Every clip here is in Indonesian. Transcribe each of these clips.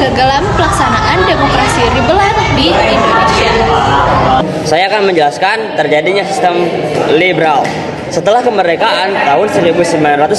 kegagalan pelaksanaan demokrasi liberal di Indonesia. Saya akan menjelaskan terjadinya sistem liberal. Setelah kemerdekaan tahun 1945,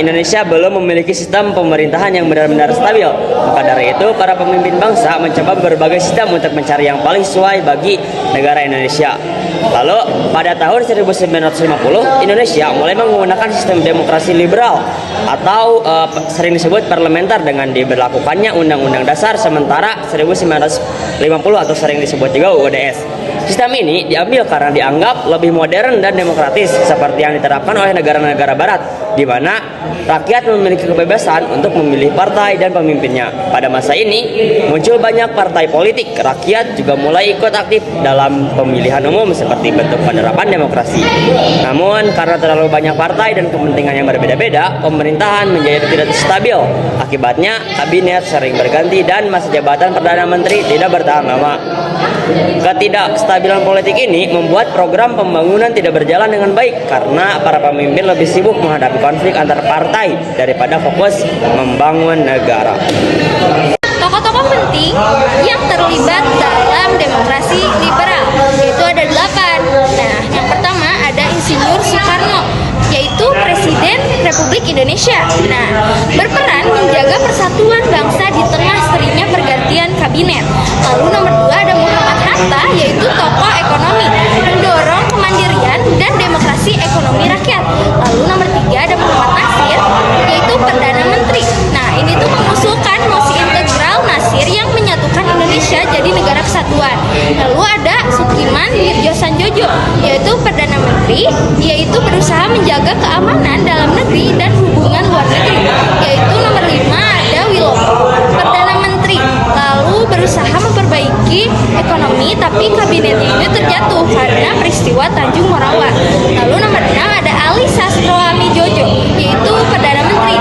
Indonesia belum memiliki sistem pemerintahan yang benar-benar stabil. Maka dari itu, para pemimpin bangsa mencoba berbagai sistem untuk mencari yang paling sesuai bagi negara Indonesia. Lalu, pada tahun 1950, Indonesia mulai menggunakan sistem demokrasi liberal atau sering disebut parlementer dengan diberlakukannya Undang-Undang Dasar Sementara 1950 atau sering disebut juga UUDS. Sistem ini diambil karena dianggap lebih modern dan demokratis seperti yang diterapkan oleh negara-negara barat, di mana rakyat memiliki kebebasan untuk memilih partai dan pemimpinnya. Pada masa ini, muncul banyak partai politik. Rakyat juga mulai ikut aktif dalam pemilihan umum seperti bentuk penerapan demokrasi. Namun, karena terlalu banyak partai dan kepentingan yang berbeda-beda, pemerintahan menjadi tidak stabil. Akibatnya, kabinet sering berganti dan masa jabatan Perdana Menteri tidak bertahan lama. Ketidakstabilan politik ini membuat program pembangunan tidak berjalan dengan baik karena para pemimpin lebih sibuk menghadapi konflik antar partai daripada fokus membangun negara. Tokoh-tokoh penting yang terlibat dalam demokrasi liberal yaitu ada 8. Nah, yang pertama ada Insinyur Soekarno, yaitu Presiden Republik Indonesia. Nah, berperan menjaga persatuan bangsa di tengah seringnya pergantian kabinet. Lalu nomor 2 ada Muhammad Hatta, yaitu tokoh ekonomi, mendorong kemandirian dan demokrasi ekonomi rakyat. Lalu nomor 3 ada Muhammad Nasir, yaitu Perdana Menteri. Nah, ini tuh mengusulkan mosi integral Nasir yang menyatukan Indonesia jadi negara kesatuan. Lalu ada Sukiman Wirjosanjojo, yaitu Perdana Menteri, yaitu berusaha menjaga keamanan dalam negeri dan hubungan luar negeri. Yaitu nomor 5 ada Wilopo, Perdana Menteri, lalu berusaha memperbaiki ekonomi tapi kabinetnya ini terjatuh karena peristiwa Tanjung Morawa. Lalu nomor 6 ada Ali Sastroami Jojo, yaitu Perdana Menteri.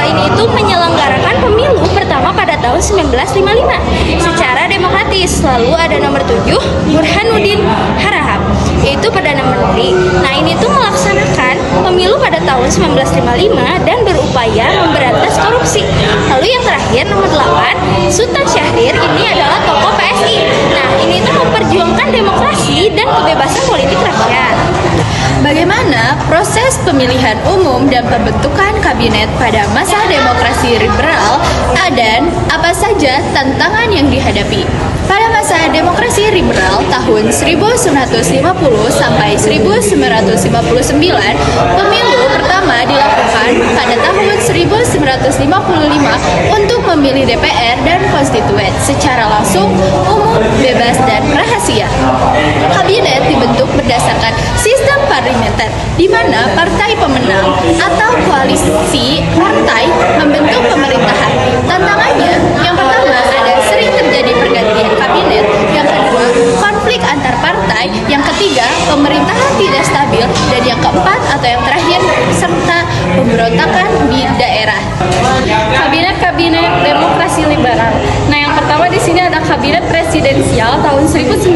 Ini itu menyelenggarakan pemilu pertama pada tahun 1955 secara demokratis. Lalu ada nomor 7 Burhanuddin Harahap, yaitu Perdana Menteri. Nah, ini tuh melaksanakan pemilu pada tahun 1955 dan berupaya memberantas korupsi. Lalu yang terakhir nomor 8 Sultan Syahrir, ini adalah tokoh PSI. Nah, ini tuh memperjuangkan demokrasi dan kebebasan politik rakyat. Bagaimana proses pemilihan umum dan pembentukan kabinet pada masa demokrasi liberal dan apa saja tantangan yang dihadapi? Pada masa demokrasi liberal tahun 1950 sampai 1959, pemilu pertama dilakukan pada tahun 1955 untuk memilih DPR dan konstituen secara langsung, umum, bebas, dan rahasia. Kabinet dibentuk berdasarkan sistem parlementer, di mana partai pemenang atau koalisi partai membentuk pemerintahan. Tantangannya, yang pertama ada sering terjadi pergantian kabinet, yang kedua konflik antar partai, yang ketiga pemerintahan tidak stabil, dan yang keempat atau yang terakhir serta pemberontakan di daerah. Kabinet demokrasi liberal. Nah, yang pertama di sini ada kabinet presidensial tahun 1945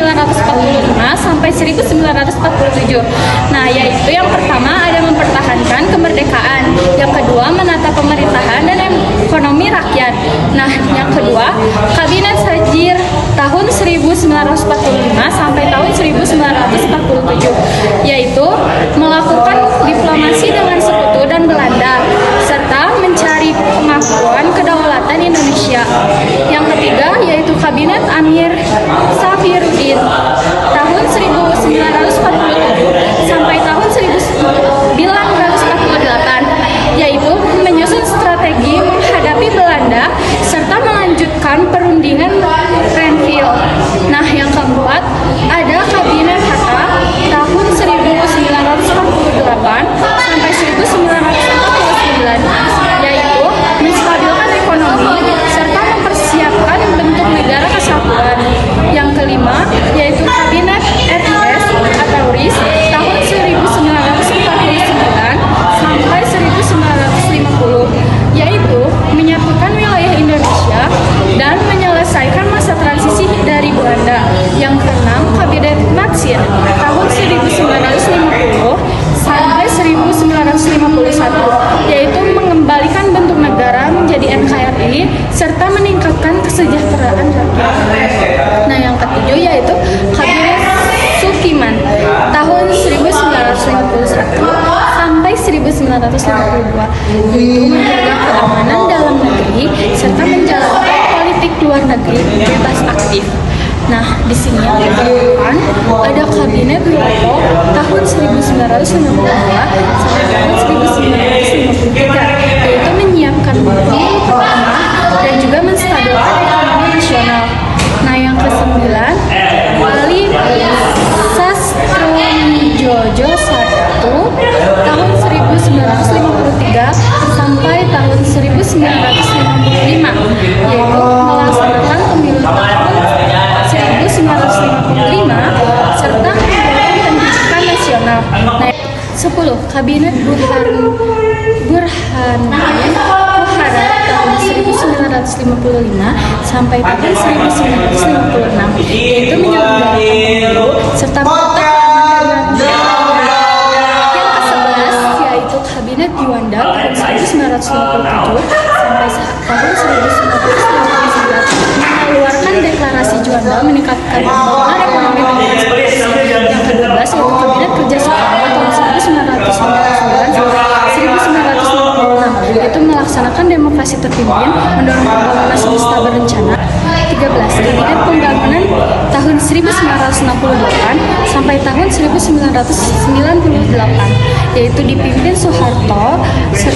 sampai 1947. Nah, yaitu yang pertama ada mempertahankan kemerdekaan, yang kedua menata pemerintahan dan ekonomi rakyat. Nah, yang kedua kabinet Sajir tahun 1945 sampai tahun 1947, yaitu melakukan diplomasi dengan Sekutu dan Belanda serta mencari pengakuan kedaulatan Indonesia. Yang ketiga yaitu kabinet Amir Safiruddin tahun 1947 sampai tahun 1948, yaitu menyusun strategi menghadapi Belanda serta melanjutkan perundingan Renville. Nah, yang keempat ada kabinet Hatta tahun 1948 sampai 1949, yaitu menstabilkan ekonomi serta mempersiapkan bentuk negara kesatuan. Yang kelima yaitu kabinet RIS atau RIS tahun 1949 sampai 1950, yaitu menyatukan wilayah Indonesia dan menyelesaikan masa transisi dari Belanda. Yang keenam kabinet serta meningkatkan kesejahteraan rakyat. Nah, yang ketujuh yaitu Kabinet Sukiman tahun 1951 sampai 1952, yaitu menjaga keamanan dalam negeri serta menjalankan politik luar negeri bebas aktif. Nah, di sini yang ditemukan ada Kabinet Wiranto tahun 1952 sampai tahun 1953, yaitu menyiapkan hukum pertama dan juga menstabilkan ekonomi nasional. Nah, yang kesembilan Wali Sastronjojo I tahun 1953 sampai tahun 1955, yaitu melaksanakan pemilu tahun 1955 serta mendorong pendidikan nasional. Nah, 10. Kabinet Burhanuddin Muharrar tahun 1955 sampai tahun 1956, yaitu menyelenggarakan pemilu serta menata keamanan dan yang ke-11 yaitu Kabinet Juanda tahun 1957 sampai tahun 1959, mengeluarkan deklarasi Juanda meningkatkan pembangunan ekonomi dan investasi. Yang ke-12 yaitu Kabinet Kerja Soekarno tahun 1959 sampai 1956, yaitu melaksanakan demokrasi terpimpin, mendorong pembangunan semesta berencana. 13. Kabinet Pembangunan tahun 1968 sampai tahun 1998, yaitu dipimpin Soeharto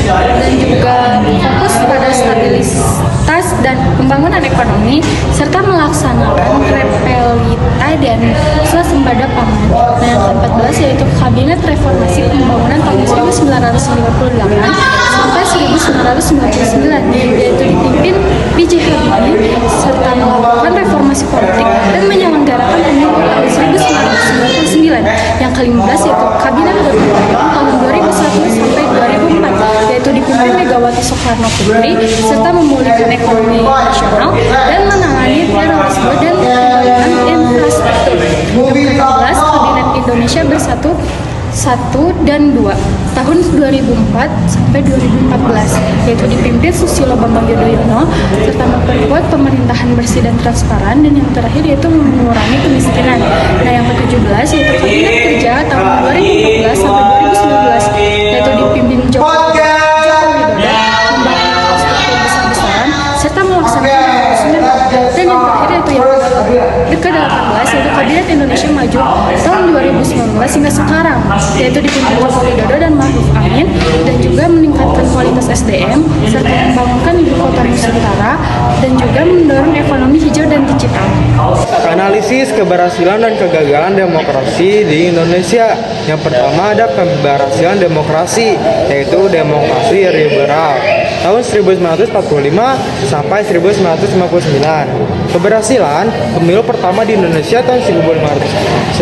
dan juga fokus pada stabilitas dan pembangunan ekonomi serta melaksanakan repelita dan swasembada pangan. Nah, yang ke-14 yaitu Kabinet Reformasi Pembangunan tahun 1958 sampai 1999, yaitu dipimpin B.J. Habibie serta melakukan reformasi politik dan menyelenggarakan pemilu tahun 1999. Yang ke-15 yaitu Kabinet Gotong Royong tahun 2001 sampai 2004, yaitu dipimpin Megawati Soekarno Putri serta memulihkan ekonomi nasional dan menangani terorisme dan pembangunan infrastruktur. Yang ke-16 Kabinet Indonesia Bersatu 1 dan 2 tahun 2004 sampai 2014, yaitu dipimpin Susilo Bambang Yudhoyono serta memperkuat pemerintahan bersih dan transparan, dan yang terakhir yaitu mengurangi kemiskinan. Nah, yang ke-17 yaitu Kabinet Kerja tahun 2014 sampai 2019, yaitu dipimpin Joko Widodo membangun infrastruktur besar-besaran serta melaksanakan pembangunan. Dan yang terakhir yaitu yang ke-18 yaitu Kabinet Indonesia Maju tahun 2019 hingga sekarang, yaitu dipimpin Joko Widodo dan Ma'ruf Amin, dan juga meningkatkan kualitas SDM serta membangunkan ibu kota Nusantara dan juga mendorong ekonomi hijau dan digital. Analisis keberhasilan dan kegagalan demokrasi di Indonesia. Yang pertama ada keberhasilan demokrasi, yaitu demokrasi liberal tahun 1945 sampai 1959. Keberhasilan pemilu pertama di Indonesia tahun 1955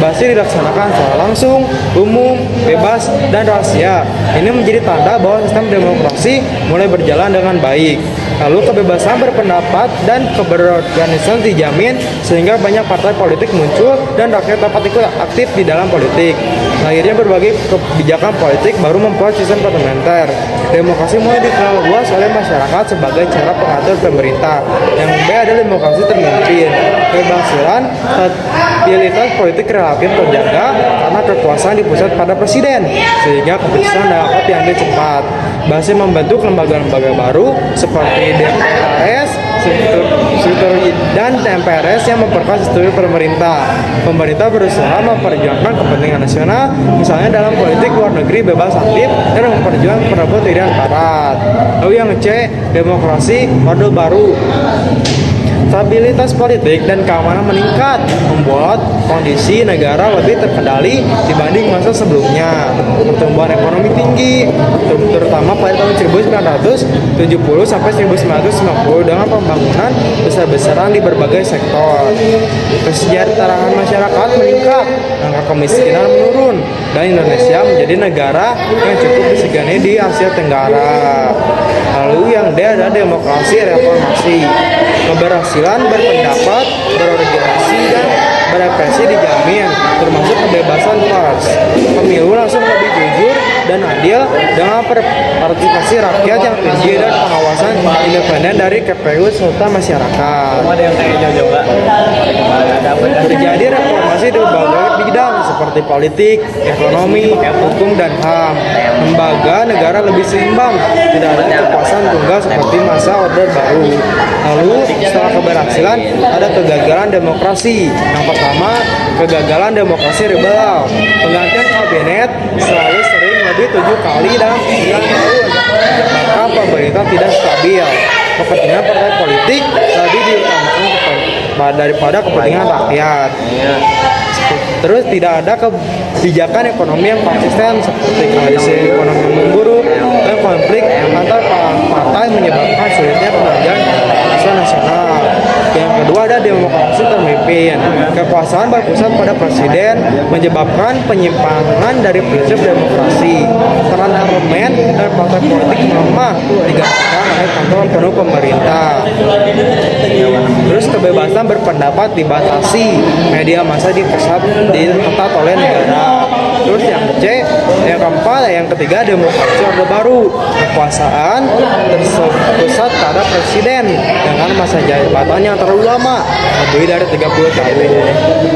berhasil dilaksanakan secara langsung, umum, bebas, dan rahasia. Ini menjadi tanda bahwa sistem demokrasi mulai berjalan dengan baik. Lalu kebebasan berpendapat dan keberorganisasi dijamin sehingga banyak partai politik muncul dan rakyat dapat ikut aktif di dalam politik. Akhirnya berbagai kebijakan politik baru membuat sistem parlementer. Demokrasi mulai dikenal luas oleh masyarakat sebagai cara pengatur pemerintah. Yang B ada demokrasi termimpin. Keberhasilan stabilitas politik relatif terjaga karena kekuasaan di pusat pada presiden, sehingga keputusan dapat diambil cepat. Berhasil membentuk lembaga-lembaga baru seperti DPRS, struktur dan TMPRS yang memperkuat struktur pemerintah. Pemerintah berusaha memperjuangkan kepentingan nasional, misalnya dalam politik luar negeri bebas aktif dan memperjuangkan Prabowo tidak barat. Lalu yang C, demokrasi orde baru. Stabilitas politik dan keamanan meningkat, membuat kondisi negara lebih terkendali dibanding masa sebelumnya. Pertumbuhan ekonomi tinggi, terutama pada tahun 1970 sampai 1990 dengan pembangunan besar-besaran di berbagai sektor. Kesejahteraan masyarakat meningkat, angka kemiskinan menurun, dan Indonesia menjadi negara yang cukup disegani di Asia Tenggara. Lalu yang D adalah demokrasi reformasi. Keberhasilan berpendapat, berorganisasi, dan berepresi dijamin, termasuk kebebasan pers. Pemilu langsung lebih jujur dan adil dengan partisipasi rakyat yang tinggi dan pengawasan independen dari KPU serta masyarakat. Ada yang kayak coba. Terjadi reformasi di berbagai bidang seperti politik, ekonomi, hukum, dan HAM. Lembaga negara lebih seimbang, tidak ada kekuasaan tunggal seperti masa Orde Baru. Lalu setelah keberhasilan ada kegagalan demokrasi. Yang pertama, kegagalan demokrasi liberal. Penggantian kabinet selalu sering lebih 7 kali dalam 9 tahun. Maka pemerintah tidak stabil. Kepentingan partai politik lebih diutamakan daripada kepentingan rakyat. Terus tidak ada kebijakan ekonomi yang konsisten seperti kondisi ekonomi memburuk dan konflik antar partai menyebabkan sulitnya pengerjaan nasional. Yang kedua ada demokrasi termimpin. Kekuasaan berpusat pada presiden menyebabkan penyimpangan dari prinsip demokrasi. Peran parlemen dan partai politik melemah digantikan oleh kontrol penuh pemerintah. Terus kebebasan berpendapat dibatasi, media massa diketat oleh negara. Terus yang keempat, yang ketiga demokrasi Orde Baru. Kekuasaan terpusat pada presiden dengan masa jabatan yang terlalu lama, lebih dari 30 tahun.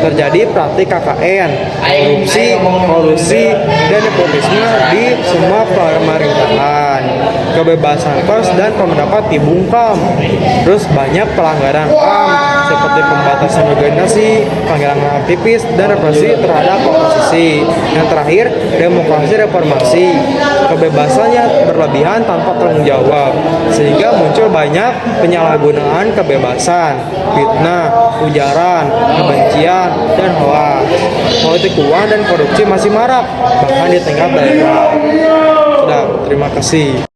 Terjadi praktik KKN, korupsi, kolusi, dan nepotisme di semua pemerintahan. Kebebasan pers dan pendapat dibungkam. Terus banyak pelanggaran HAM seperti pembatasan organisasi, panggilan aktivis, dan represi terhadap oposisi. Yang terakhir, demokrasi reformasi. Kebebasannya berlebihan tanpa tanggung jawab, sehingga muncul banyak penyalahgunaan kebebasan, fitnah, ujaran, kebencian, dan hoaks. Politik uang dan korupsi masih marak, bahkan di tingkat daerah. Sudah, terima kasih.